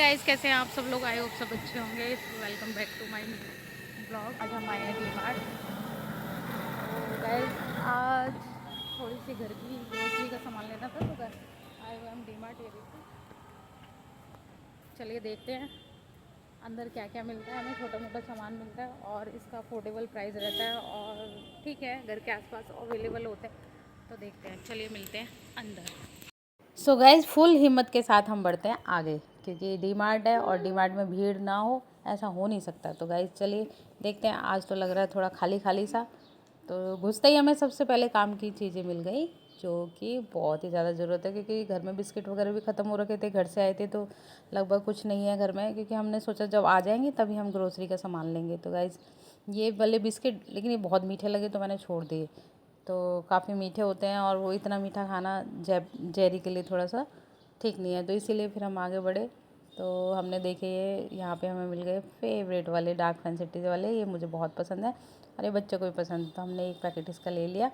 Guys, कैसे हैं आप सब लोग? आई होप सब अच्छे होंगे। Welcome back to my blog. आज हम आए हैं डीमार्ट। तो गाइस, आज थोड़ी सी घर की ग्रोसरी का सामान लेना था, तो घर आए हुए हम डीमार्ट। ये देखिए, चलिए देखते हैं अंदर क्या क्या मिलता है। हमें छोटा मोटा सामान मिलता है और इसका अफोर्डेबल प्राइस रहता है और ठीक है, घर के आसपास अवेलेबल होते हैं। तो देखते हैं, चलिए मिलते हैं अंदर। सो गाइज, फुल हिम्मत के साथ हम बढ़ते हैं आगे, क्योंकि डीमार्ट है और डीमार्ट में भीड़ ना हो ऐसा हो नहीं सकता। तो गाइज चलिए देखते हैं। आज तो लग रहा है थोड़ा खाली खाली सा। तो घुसते ही हमें सबसे पहले काम की चीज़ें मिल गई, जो कि बहुत ही ज़्यादा ज़रूरत है, क्योंकि घर में बिस्किट वगैरह भी ख़त्म हो रखे थे। घर से आए थे तो लगभग कुछ नहीं है घर में, क्योंकि हमने सोचा जब आ जाएंगे तभी हम ग्रोसरी का सामान लेंगे। तो गाइज़, ये वाले बिस्किट लेकिन ये बहुत मीठे लगे तो मैंने छोड़ दिए। तो काफ़ी मीठे होते हैं और वो इतना मीठा खाना जेरी के लिए थोड़ा सा ठीक नहीं है, तो इसीलिए फिर हम आगे बढ़े। तो हमने देखे ये यहाँ पे हमें मिल गए फेवरेट वाले डार्क फैंसिटीज़ वाले। ये मुझे बहुत पसंद है और ये बच्चों को भी पसंद है, तो हमने एक पैकेट इसका ले लिया।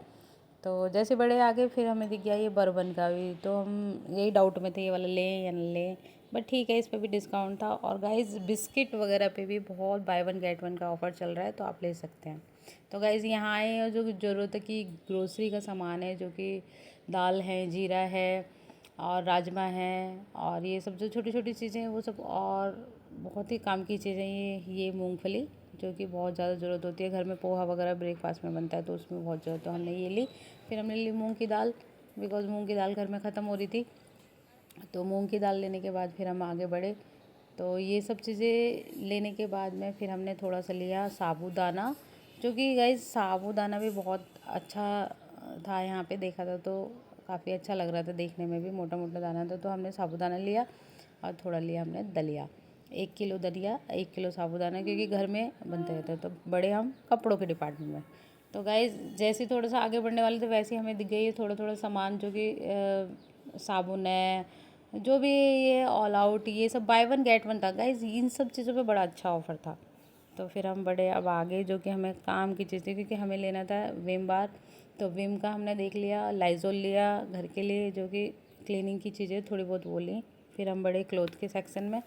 तो जैसे बड़े आगे फिर हमें दिख गया ये बर्बन का भी। तो हम यही डाउट में थे ये वाला लें या न लें, बट ठीक है, इस पर भी डिस्काउंट था। और गाइस, बिस्किट वगैरह पे भी बहुत बाय वन गेट वन का ऑफ़र चल रहा है, तो आप ले सकते हैं। तो गाइस, यहाँ आए और जो ज़रूरत की ग्रोसरी का सामान है, जो कि दाल है, जीरा है और राजमा है और ये सब जो छोटी छोटी चीज़ें हैं वो सब, और बहुत ही काम की चीज़ें ये मूंगफली, जो कि बहुत ज़्यादा ज़रूरत होती है घर में। पोहा वगैरह ब्रेकफास्ट में बनता है तो उसमें बहुत ज़रूरत, तो हमने ये ली। फिर हमने ली मूंग की दाल, बिकॉज़ मूंग की दाल घर में ख़त्म हो रही थी। तो मूंग की दाल लेने के बाद फिर हम आगे बढ़े। तो ये सब चीज़ें लेने के बाद में फिर हमने थोड़ा सा लिया साबूदाना, जो कि गाइस साबूदाना भी बहुत अच्छा था। यहाँ पे देखा था तो काफ़ी अच्छा लग रहा था देखने में भी, मोटा मोटा दाना था। तो हमने साबूदाना लिया और थोड़ा लिया हमने दलिया। 1 किलो दलिया, 1 किलो साबूदाना, क्योंकि घर में बनते रहते हैं। तो बड़े हम कपड़ों के डिपार्टमेंट में। तो गाइस, जैसे ही थोड़ा सा आगे बढ़ने वाले थे वैसे ही हमें दिख गई थोड़ा थोड़ा सामान, जो कि साबुन है, जो भी ये ऑल आउट, ये सब बाय वन गेट वन था गाइज। इन सब चीज़ों पे बड़ा अच्छा ऑफ़र था। तो फिर हम बड़े अब आगे, जो कि हमें काम की चीज़ थी, क्योंकि हमें लेना था विम बार। तो विम का हमने देख लिया, लाइजोल लिया घर के लिए, जो कि क्लीनिंग की चीज़ें थोड़ी बहुत वो ली। फिर हम बड़े क्लोथ के सेक्शन में।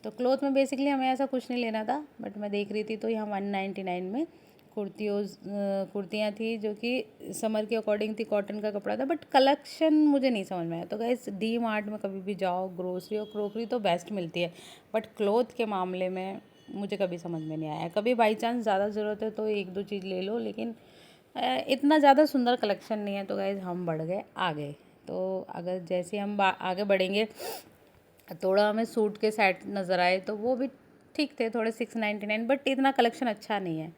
तो क्लोथ में बेसिकली हमें ऐसा कुछ नहीं लेना था, बट मैं देख रही थी तो यहाँ 199 में कुर्तियाँ थी, जो कि समर के अकॉर्डिंग थी। कॉटन का कपड़ा था, बट कलेक्शन मुझे नहीं समझ में आया। तो गाइस, डी मार्ट में कभी भी जाओ, ग्रोसरी और क्रोकरी तो बेस्ट मिलती है, बट क्लोथ के मामले में मुझे कभी समझ में नहीं आया। कभी बाई चांस ज़्यादा ज़रूरत है तो एक दो चीज़ ले लो, लेकिन इतना ज़्यादा सुंदर कलेक्शन नहीं है। तो गाइस, हम बढ़ गए आगे। तो अगर जैसे हम आगे बढ़ेंगे, थोड़ा हमें सूट के सेट नज़र आए तो वो भी ठीक थे, थोड़े 699, बट इतना कलेक्शन अच्छा नहीं है।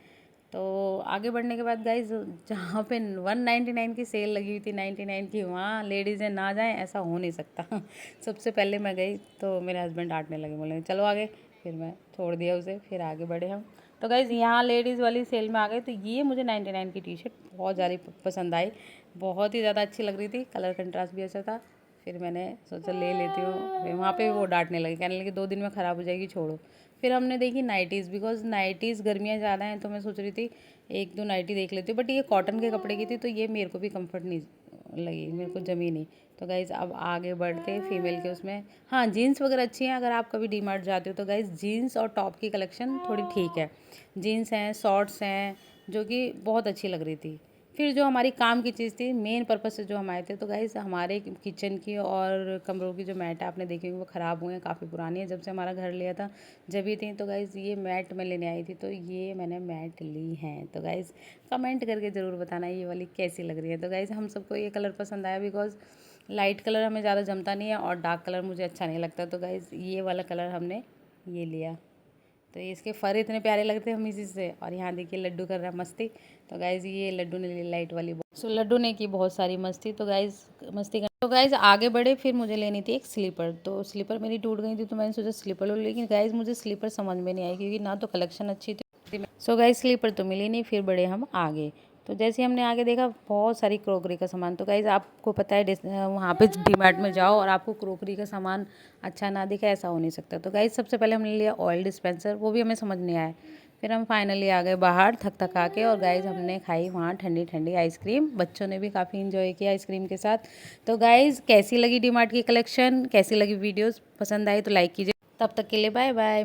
तो आगे बढ़ने के बाद गाइज, जहाँ पे 199 की सेल लगी हुई थी, 99 की, वहाँ लेडीज़ें ना जाएं ऐसा हो नहीं सकता। सबसे पहले मैं गई तो मेरे हस्बैंड डांटने लगे, बोले चलो आगे। फिर मैं छोड़ दिया उसे, फिर आगे बढ़े हम। तो गाइज़, यहाँ लेडीज़ वाली सेल में आ गए। तो ये मुझे 99 की टी शर्ट बहुत ज़्यादा पसंद आई, बहुत ही ज़्यादा अच्छी लग रही थी, कलर कंट्रास्ट भी अच्छा था। फिर मैंने सोचा ले लेती हूँ। फिर वहाँ पे वो डांटने लगे, कहने लगे 2 दिन में ख़राब हो जाएगी, छोड़ो। फिर हमने देखी नाइटीज़, बिकॉज नाइटीज़ गर्मियाँ ज़्यादा हैं, तो मैं सोच रही थी एक दो नाइटी देख लेती हूँ, बट ये कॉटन के कपड़े की थी तो ये मेरे को भी कंफर्ट नहीं लगी, मेरे को जमी नहीं। तो गाइज़, अब आगे बढ़ते फीमेल के उसमें। हाँ, जीन्स वगैरह अच्छी हैं, अगर आप कभी डी मार्ट जाते हो तो गाइज़, जीन्स और टॉप की कलेक्शन थोड़ी ठीक है। जीन्स हैं, शॉर्ट्स हैं, जो कि बहुत अच्छी लग रही थी। फिर जो हमारी काम की चीज़ थी, मेन पर्पस से जो हम आए थे, तो गाइज़, हमारे किचन की और कमरों की जो मैट है आपने देखी होंगी, वो ख़राब हुए हैं, काफ़ी पुरानी है, जब से हमारा घर लिया था जब ही थी। तो गाइज़, ये मैट मैं लेने आई थी, तो ये मैंने मैट ली हैं। तो गाइज़, कमेंट करके ज़रूर बताना ये वाली कैसी लग रही है। तो गाइज़, हम सबको ये कलर पसंद आया, बिकॉज लाइट कलर हमें ज़्यादा जमता नहीं है और डार्क कलर मुझे अच्छा नहीं लगता। तो गाइज़, ये वाला कलर हमने ये लिया। तो इसके फर इतने प्यारे लगते हैं हम इसी से। और यहाँ देखिए लड्डू कर रहा है मस्ती। तो गाइज़, ये लड्डू ने ली लाइट वाली बॉल। सो लड्डू ने की बहुत सारी मस्ती। तो गाइज़, मस्ती कर, तो गाइज़ आगे बढ़े। फिर मुझे लेनी थी एक स्लीपर, तो स्लीपर मेरी टूट गई थी, तो मैंने सोचा स्लीपर लो। लेकिन गाइज़, मुझे स्लीपर समझ में नहीं आई, क्योंकि ना तो कलेक्शन अच्छी थी। सो गाइज़, स्लीपर तो मिली नहीं। फिर बढ़े हम आगे। तो जैसे हमने आगे देखा, बहुत सारी क्रोकरी का सामान। तो गाइज़, आपको पता है वहाँ पे डीमार्ट में जाओ और आपको क्रोकरी का सामान अच्छा ना दिखे, ऐसा हो नहीं सकता। तो गाइज़, सबसे पहले हमने लिया ऑयल डिस्पेंसर, वो भी हमें समझ नहीं आया। फिर हम फाइनली आ गए बाहर थक थका के, और गाइज़, हमने खाई वहाँ ठंडी ठंडी आइसक्रीम। बच्चों ने भी काफ़ी इन्जॉय किया आइसक्रीम के साथ। तो गाइज़, कैसी लगी डीमार्ट की कलेक्शन, कैसी लगी वीडियोज़, पसंद आई तो लाइक कीजिए। तब तक के लिए बाय बाय।